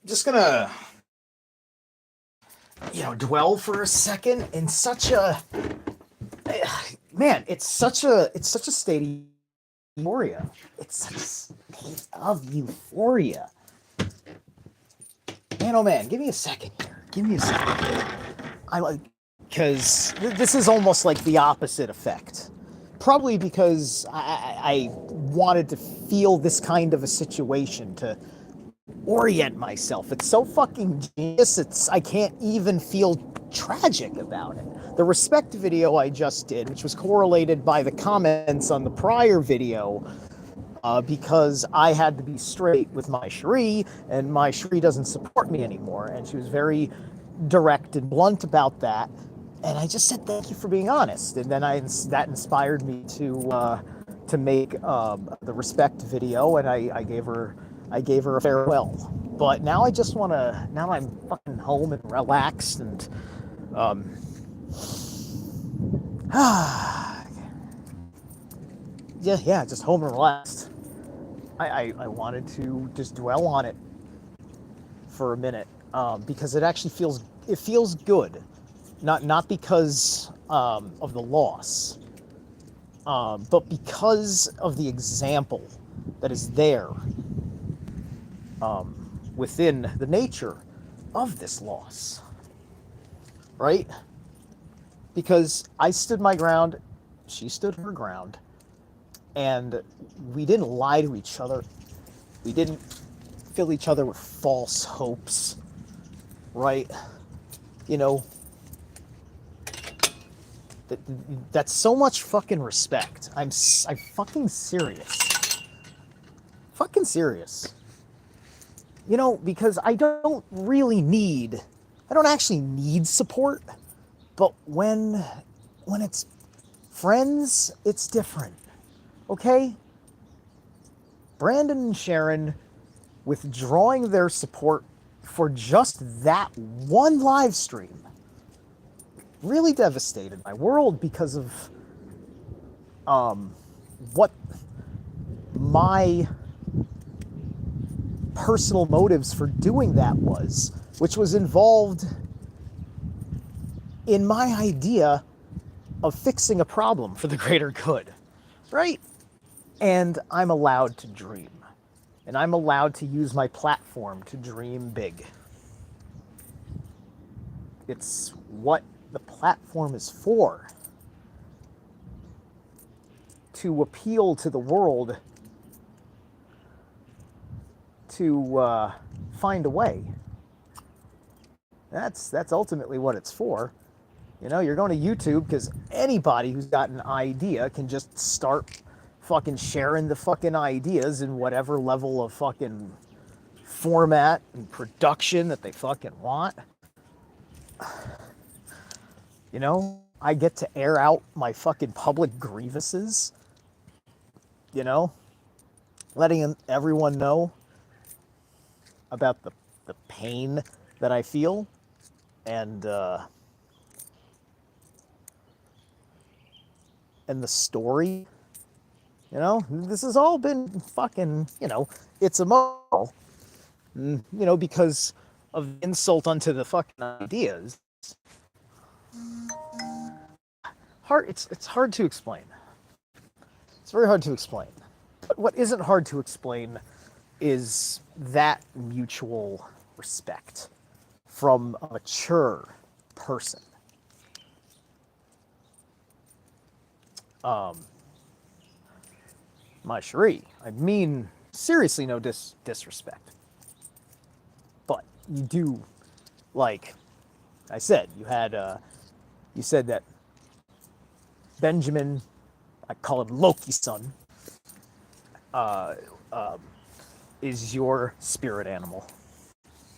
just gonna, dwell for a second in such a man. It's such a state of euphoria. It's such a state of euphoria. Man, oh man, give me a second here. Give me a second. I like because this is almost like the opposite effect. Probably because I wanted to feel this kind of a situation to orient myself. It's so fucking genius. I can't even feel tragic about it. The respect video I just did, which was correlated by the comments on the prior video, because I had to be straight with my Cherie, and my Cherie doesn't support me anymore, and she was very direct and blunt about that. And I just said thank you for being honest, and then that inspired me to make the respect video, and I gave her a farewell. But now I just want to. Now I'm fucking home and relaxed, and yeah, just home and relaxed. I wanted to just dwell on it for a minute, because it actually feels good, not because of the loss, but because of the example that is there, within the nature of this loss, right? Because I stood my ground, she stood her ground, and we didn't lie to each other. We didn't fill each other with false hopes, right? You know, that's so much fucking respect. I'm fucking serious. Fucking serious. You know, because I don't actually need support, but when it's friends, it's different. Okay? Brandon and Sharon withdrawing their support for just that one live stream really devastated my world because of what my personal motives for doing that was, which was involved in my idea of fixing a problem for the greater good, right? And I'm allowed to dream. And I'm allowed to use my platform to dream big. It's what the platform is for. To appeal to the world to find a way. That's ultimately what it's for. You know, you're going to YouTube because anybody who's got an idea can just start fucking sharing the fucking ideas in whatever level of fucking format and production that they fucking want. You know, I get to air out my fucking public grievances. You know, letting everyone know about the pain that I feel, and the story. You know, this has all been fucking, it's emotional, because of insult unto the fucking ideas. It's hard to explain. It's very hard to explain. But what isn't hard to explain is that mutual respect from a mature person. My Cherie, I mean, seriously, no disrespect. But you do, like I said, you said that Benjamin, I call him Loki's son, is your spirit animal.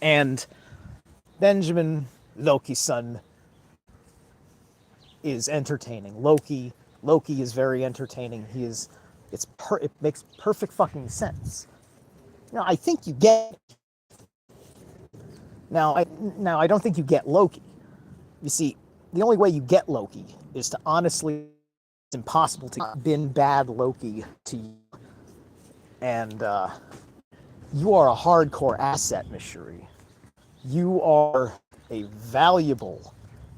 And Benjamin, Loki's son, is entertaining. Loki is very entertaining. It makes perfect fucking sense. Now, I think you get. Now, I don't think you get Loki. You see, the only way you get Loki is to honestly. It's impossible to have been bad Loki to you, and you are a hardcore asset, Miss Cherie. You are a valuable,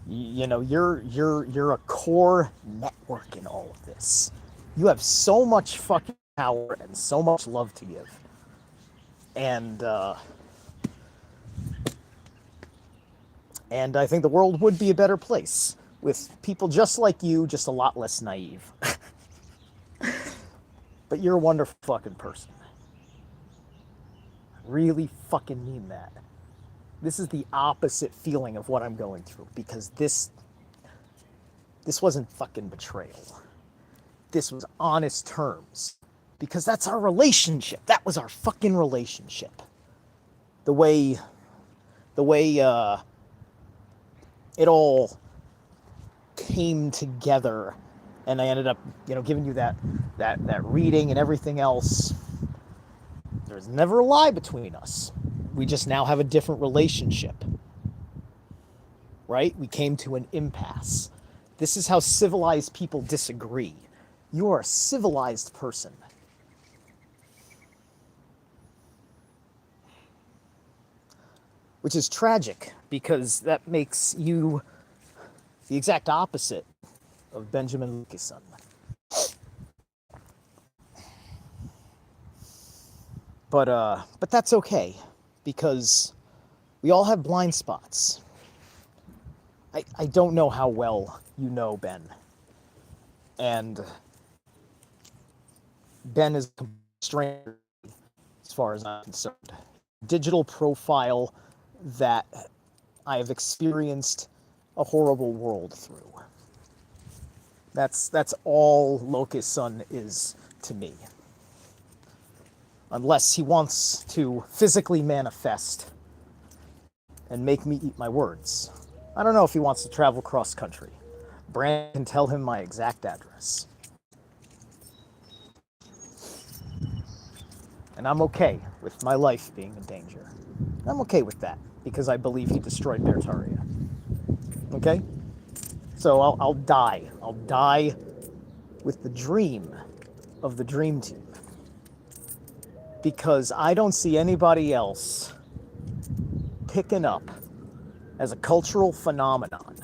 you're a core network in all of this. You have so much fucking power and so much love to give. And I think the world would be a better place with people just like you, just a lot less naive. But you're a wonderful fucking person. I really fucking mean that. This is the opposite feeling of what I'm going through, because this wasn't fucking betrayal. This was honest terms. Because that's our relationship. That was our fucking relationship. The way it all came together, and I ended up, giving you that reading and everything else. There's never a lie between us. We just now have a different relationship. Right? We came to an impasse. This is how civilized people disagree. You are a civilized person. Which is tragic, because that makes you the exact opposite of Benjamin Lukeson. But that's okay, because we all have blind spots. I don't know how well you know Ben. And Ben is a stranger as far as I'm concerned. Digital profile that I have experienced a horrible world through. That's all Locust Sun is to me. Unless he wants to physically manifest and make me eat my words. I don't know if he wants to travel cross country. Brand can tell him my exact address. And I'm okay with my life being in danger. I'm okay with that, because I believe he destroyed Bertaria. Okay? So I'll die. I'll die with the dream of the Dream Team. Because I don't see anybody else picking up as a cultural phenomenon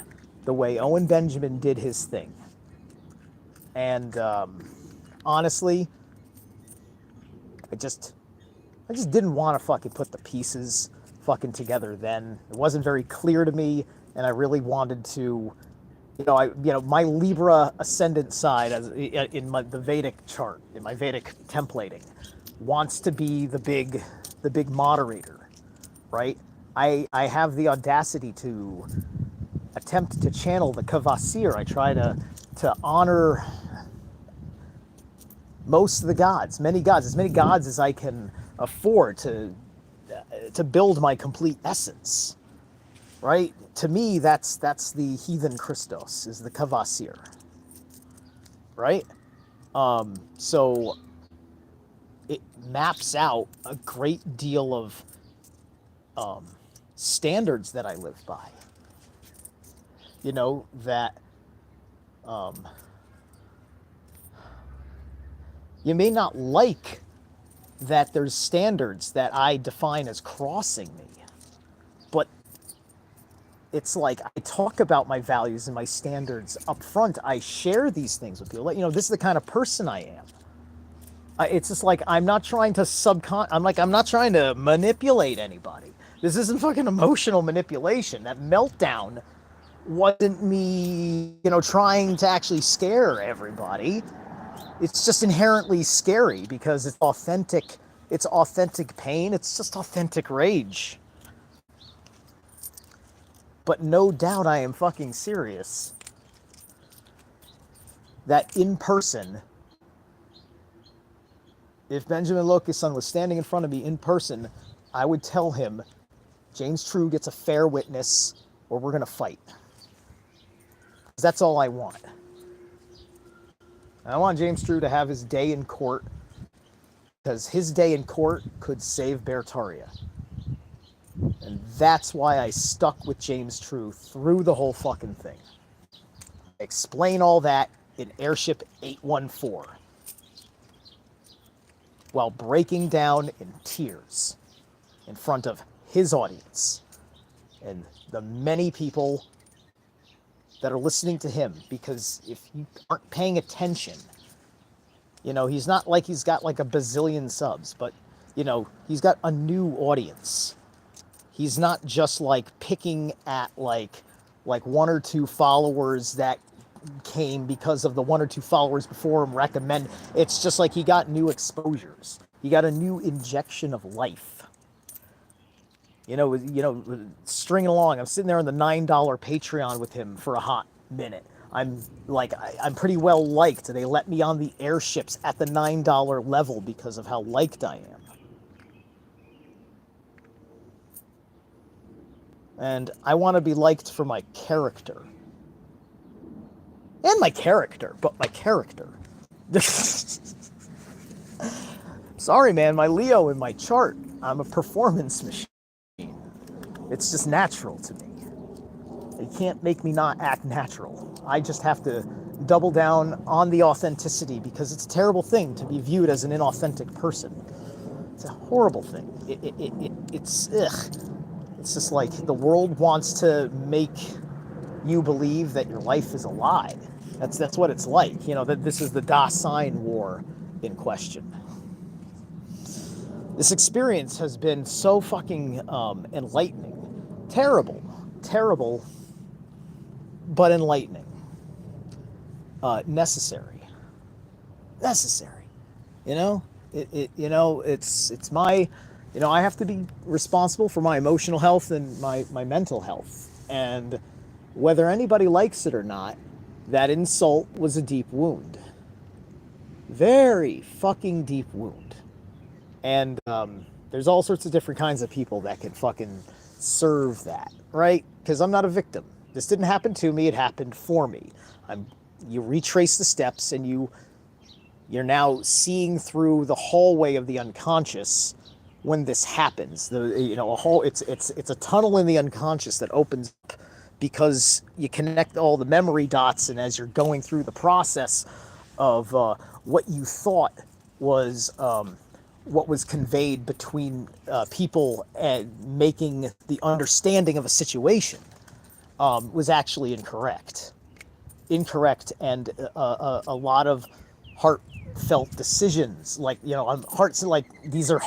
the way Owen Benjamin did his thing. And honestly, I just didn't want to fucking put the pieces fucking together then. It wasn't very clear to me, and I really wanted to, my Libra ascendant side, as in the Vedic chart, in my Vedic templating, wants to be the big moderator, right? I have the audacity to attempt to channel the Kvasir. I try to honor most of the gods, as many gods as I can afford to build my complete essence, right? To me, that's the heathen Christos, is the Kvasir, right? So it maps out a great deal of standards that I live by. That you may not like that there's standards that I define as crossing me, but it's like I talk about my values and my standards up front. I share these things with people. This is the kind of person I am. It's just like I'm not trying to I'm not trying to manipulate anybody. This isn't fucking emotional manipulation. That meltdown wasn't me, trying to actually scare everybody. It's just inherently scary because it's authentic. It's authentic pain. It's just authentic rage. But no doubt I am fucking serious that in person, if Benjamin Locuson was standing in front of me in person, I would tell him, James True gets a fair witness or we're going to fight. Because that's all I want. I want James True to have his day in court, because his day in court could save Bertaria. And that's why I stuck with James True through the whole fucking thing. I explain all that in Airship 814, while breaking down in tears in front of his audience, and the many people that are listening to him, because if you aren't paying attention, he's not like he's got like a bazillion subs, but he's got a new audience. He's not just like picking at like one or two followers that came because of the one or two followers before him recommend. It's just like he got new exposures. He got a new injection of life. Stringing along. I'm sitting there on the $9 Patreon with him for a hot minute. I'm pretty well liked. They let me on the airships at the $9 level because of how liked I am. And I want to be liked for my character. And my character, but my character. Sorry, man, my Leo in my chart. I'm a performance machine. It's just natural to me. They can't make me not act natural. I just have to double down on the authenticity, because it's a terrible thing to be viewed as an inauthentic person. It's a horrible thing. It's just like the world wants to make you believe that your life is a lie. That's what it's like. That this is the Dasein war in question. This experience has been so fucking enlightening. Terrible, but enlightening. Necessary. It's my, I have to be responsible for my emotional health and my mental health. And whether anybody likes it or not, that insult was a deep wound. Very fucking deep wound. And there's all sorts of different kinds of people that can fucking serve that, right? Because I'm not a victim. This didn't happen to me, it happened for me. You retrace the steps, and you're now seeing through the hallway of the unconscious when this happens. It's a tunnel in the unconscious that opens up because you connect all the memory dots, and as you're going through the process of what you thought was what was conveyed between people and making the understanding of a situation was actually incorrect, and a lot of heartfelt decisions, these are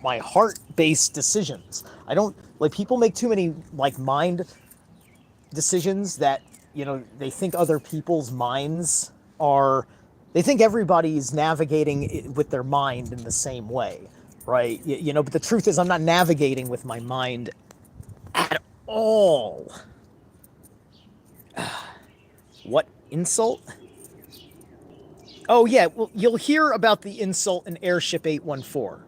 my heart-based decisions. I don't like people make too many mind decisions that they think other people's minds are. They think everybody's navigating with their mind in the same way, right? But the truth is, I'm not navigating with my mind at all. What insult? Oh, yeah, well, you'll hear about the insult in Airship 814.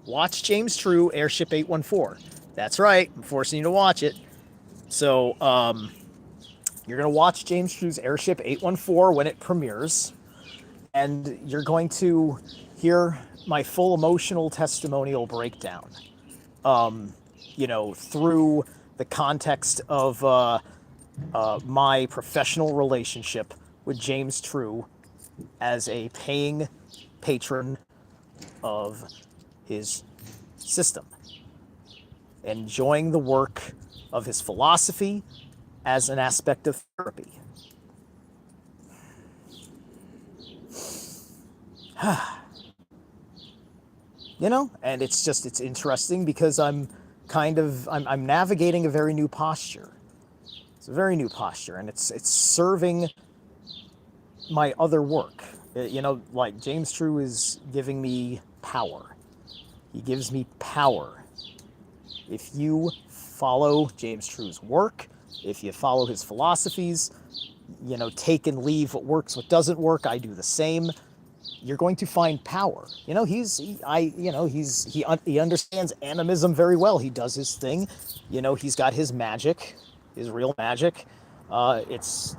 Watch James True, Airship 814. That's right, I'm forcing you to watch it. So, you're going to watch James True's Airship 814 when it premieres. And you're going to hear my full emotional testimonial breakdown, through the context of my professional relationship with James True as a paying patron of his system, enjoying the work of his philosophy as an aspect of therapy. And it's interesting because I'm navigating a very new posture. It's a very new posture, and it's serving my other work. Like James True is giving me power. He gives me power. If you follow James True's work, if you follow his philosophies, take and leave what works, what doesn't work, I do the same. You're going to find power. He understands animism very well. He does his thing. He's got his magic, his real magic. It's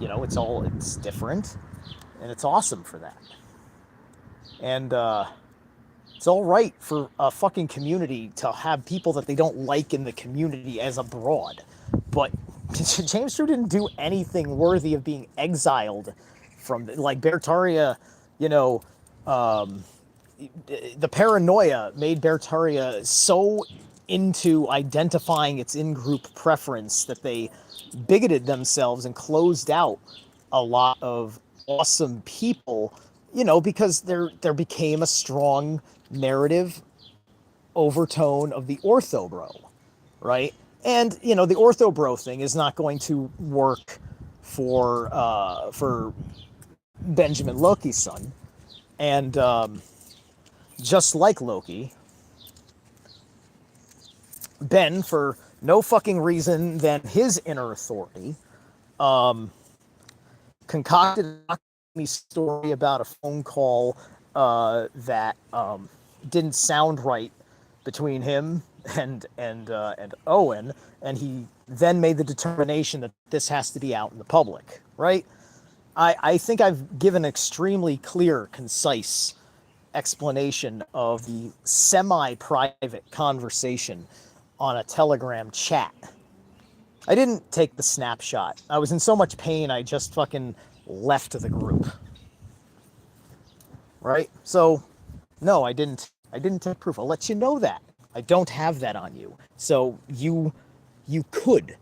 different, and it's awesome for that. And it's all right for a fucking community to have people that they don't like in the community as abroad. But James True didn't do anything worthy of being exiled from, like Bertaria, the paranoia made Bertaria so into identifying its in-group preference that they bigoted themselves and closed out a lot of awesome people, because there became a strong narrative overtone of the ortho bro, right? And the ortho bro thing is not going to work for Benjamin Loki's son, and just like Loki, Ben, for no fucking reason than his inner authority, concocted a story about a phone call that didn't sound right between him and Owen, and he then made the determination that this has to be out in the public, right? I think I've given extremely clear, concise explanation of the semi-private conversation on a Telegram chat. I didn't take the snapshot. I was in so much pain, I just fucking left the group. Right? So, no, I didn't take proof. I'll let you know that. I don't have that on you. So you could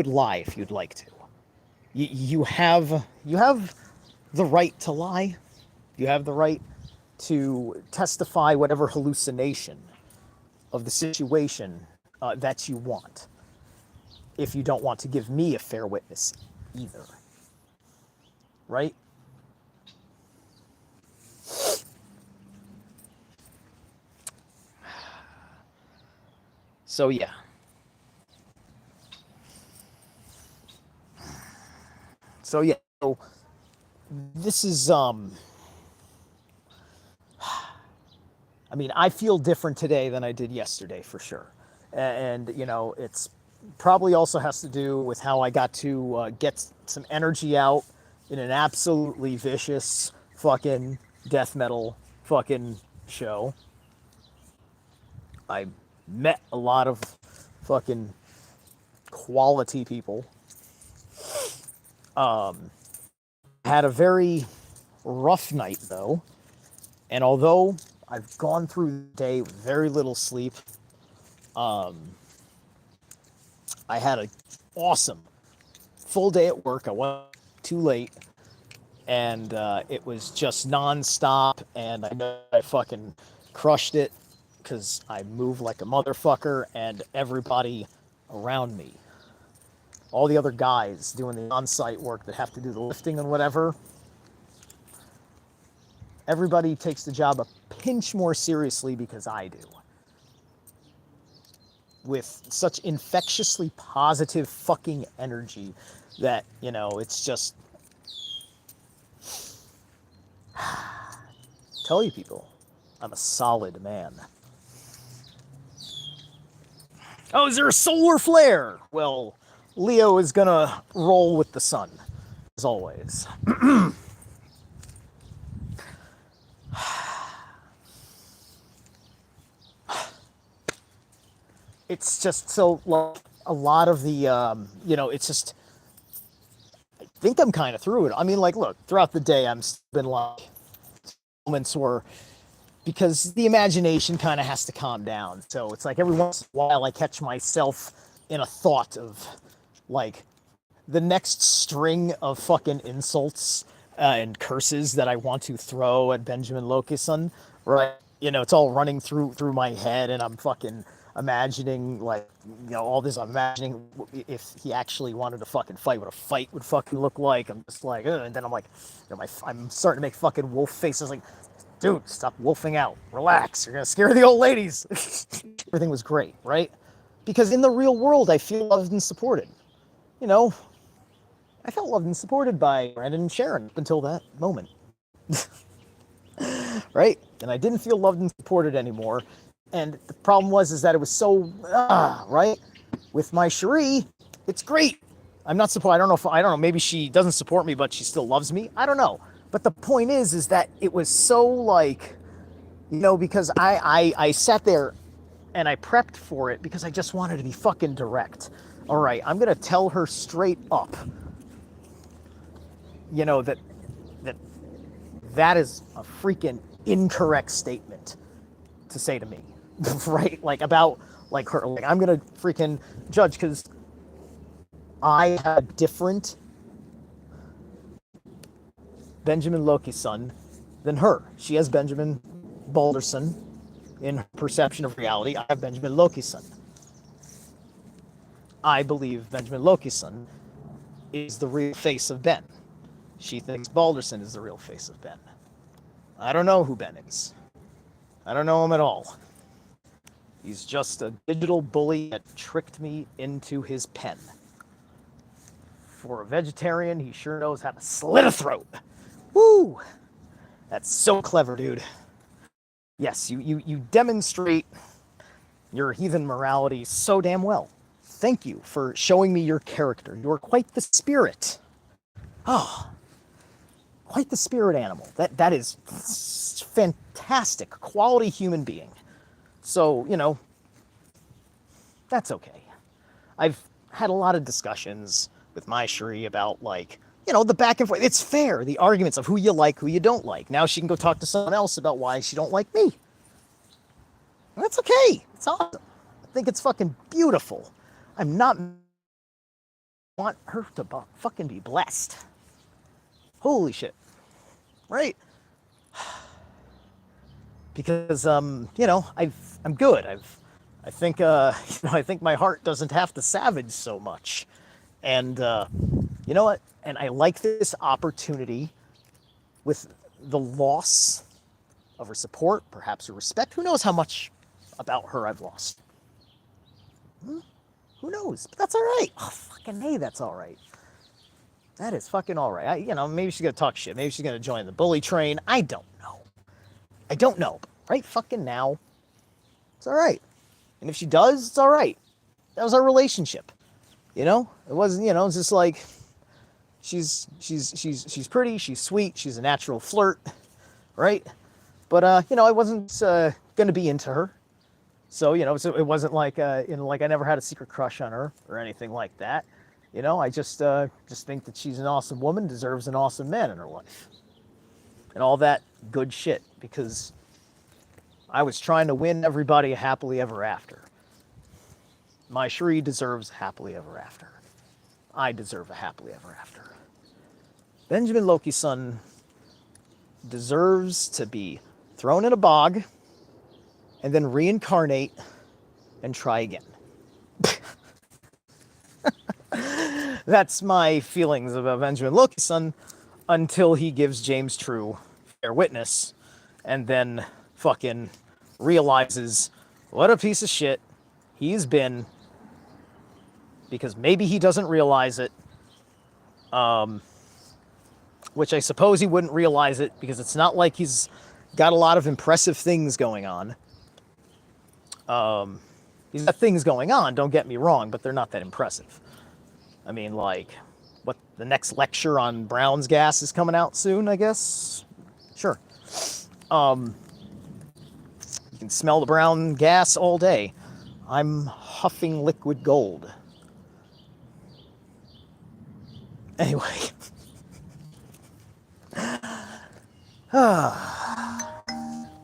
lie if you'd like to. You have the right to lie. You have the right to testify whatever hallucination of the situation that you want, if you don't want to give me a fair witness either. Right? So yeah. So this is I mean, I feel different today than I did yesterday for sure. And it's probably also has to do with how I got to get some energy out in an absolutely vicious fucking death metal fucking show. I met a lot of fucking quality people. Had a very rough night though, and although I've gone through the day with very little sleep, I had an awesome full day at work. I went too late, and it was just nonstop, and I know I fucking crushed it because I move like a motherfucker, and everybody around me, all the other guys doing the on-site work that have to do the lifting and whatever, everybody takes the job a pinch more seriously because I do. With such infectiously positive fucking energy that, it's just... Tell you people, I'm a solid man. Oh, is there a solar flare? Well, Leo is gonna roll with the sun, as always. It's just so, a lot of the, it's just, I think I'm kind of through it. I mean, look, throughout the day, I'm been moments where, because the imagination kind of has to calm down. So it's like every once in a while I catch myself in a thought of, the next string of fucking insults and curses that I want to throw at Benjamin Lokeson, right? It's all running through my head, and I'm fucking imagining all this. I'm imagining if he actually wanted to fucking fight, what a fight would fucking look like. I'm just like, ugh. And then I'm like, I'm starting to make fucking wolf faces, like, dude, stop wolfing out. Relax. You're gonna scare the old ladies. Everything was great, right? Because in the real world, I feel loved and supported. I felt loved and supported by Brandon and Sharon up until that moment. Right? And I didn't feel loved and supported anymore. And the problem is that it was so, right? With my Cherie, it's great. I'm not supported. I don't know, maybe she doesn't support me, but she still loves me. I don't know. But the point is that it was so because I sat there and I prepped for it because I just wanted to be fucking direct. All right, I'm going to tell her straight up, that is a freaking incorrect statement to say to me. right? Like about like her. Like I'm gonna freaking judge because I have a different Benjamin Loki's son than her. She has Benjamin Balderson in her perception of reality. I have Benjamin Loki's son. I believe Benjamin Loki's son is the real face of Ben. She thinks Balderson is the real face of Ben. I don't know who Ben is. I don't know him at all. He's just a digital bully that tricked me into his pen. For a vegetarian, he sure knows how to slit a throat. Woo! That's so clever, dude. Yes, you demonstrate your heathen morality so damn well. Thank you for showing me your character. You're quite the spirit. Oh, quite the spirit animal. That is fantastic. Quality human being. So, that's okay. I've had a lot of discussions with my Cherie about, like, the back and forth. It's fair, the arguments of who you like, who you don't like. Now she can go talk to someone else about why she don't like me. And that's okay. It's awesome. I think it's fucking beautiful. I'm not want her to fucking be blessed. Holy shit. Right? Because I'm good. I think I think my heart doesn't have to savage so much. And you know what? And I like this opportunity with the loss of her support, perhaps her respect. Who knows how much about her I've lost? Who knows? But that's all right. Oh, fucking hey, that's all right. That is fucking all right. Maybe she's gonna talk shit. Maybe she's gonna join the bully train. I don't know. Right fucking now, it's all right. And if she does, it's all right. That was our relationship. It wasn't. It's just like she's pretty. She's sweet. She's a natural flirt, right? But I wasn't gonna be into her. So it wasn't like like I never had a secret crush on her or anything like that. I just think that she's an awesome woman, deserves an awesome man in her life, and all that good shit. Because I was trying to win everybody a happily ever after. My Cherie deserves happily ever after. I deserve a happily ever after. Benjamin Loki's son deserves to be thrown in a bog and then reincarnate and try again. That's my feelings about Benjamin Loki's son until he gives James True fair witness and then fucking realizes what a piece of shit he's been, because maybe he doesn't realize it, which I suppose he wouldn't realize it because it's not like he's got a lot of impressive things going on. He's got things going on, don't get me wrong, but they're not that impressive. I mean, like, what, the next lecture on Brown's gas is coming out soon, I guess? Sure. You can smell the brown gas all day. I'm huffing liquid gold. Anyway.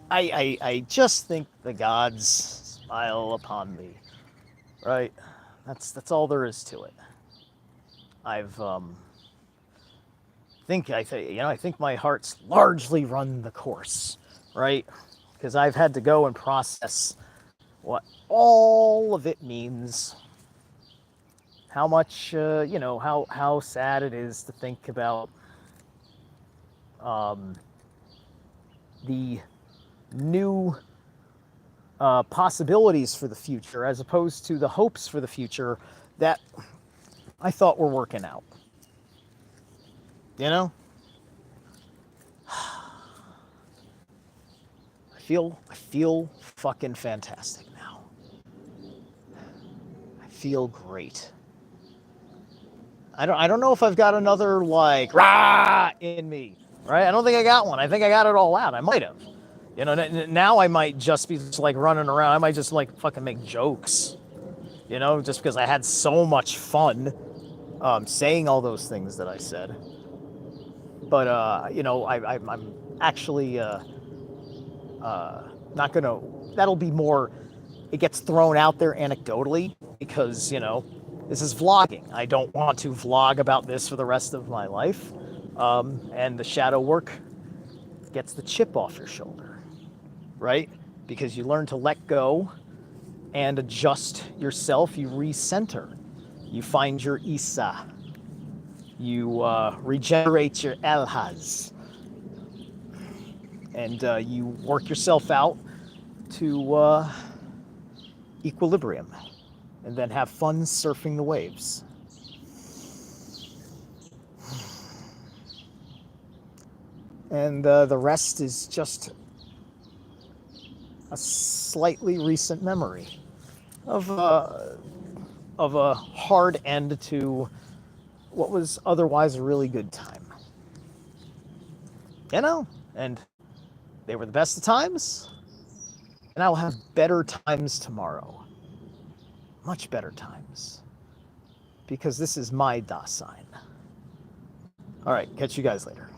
I just think the gods smile upon me. Right? That's all there is to it. I think my heart's largely run the course, right? Because I've had to go and process what all of it means, how much, how sad it is to think about the new possibilities for the future as opposed to the hopes for the future that I thought were working out. I feel fucking fantastic now. I feel great. I don't know if I've got another like rah in me, right? I don't think I got one. I think I got it all out. I might have. Now I might just be just like running around. I might just like fucking make jokes, just because I had so much fun saying all those things that I said. But I'm actually not gonna that'll be more, it gets thrown out there anecdotally because, this is vlogging. I don't want to vlog about this for the rest of my life. And the shadow work gets the chip off your shoulder, right? Because you learn to let go and adjust yourself. You recenter. You find your Isa. You regenerate your Elhaz. And you work yourself out to equilibrium. And then have fun surfing the waves. And the rest is just a slightly recent memory of a hard end to what was otherwise a really good time. And they were the best of times, and I will have better times tomorrow. Much better times. Because this is my Dasein. All right, catch you guys later.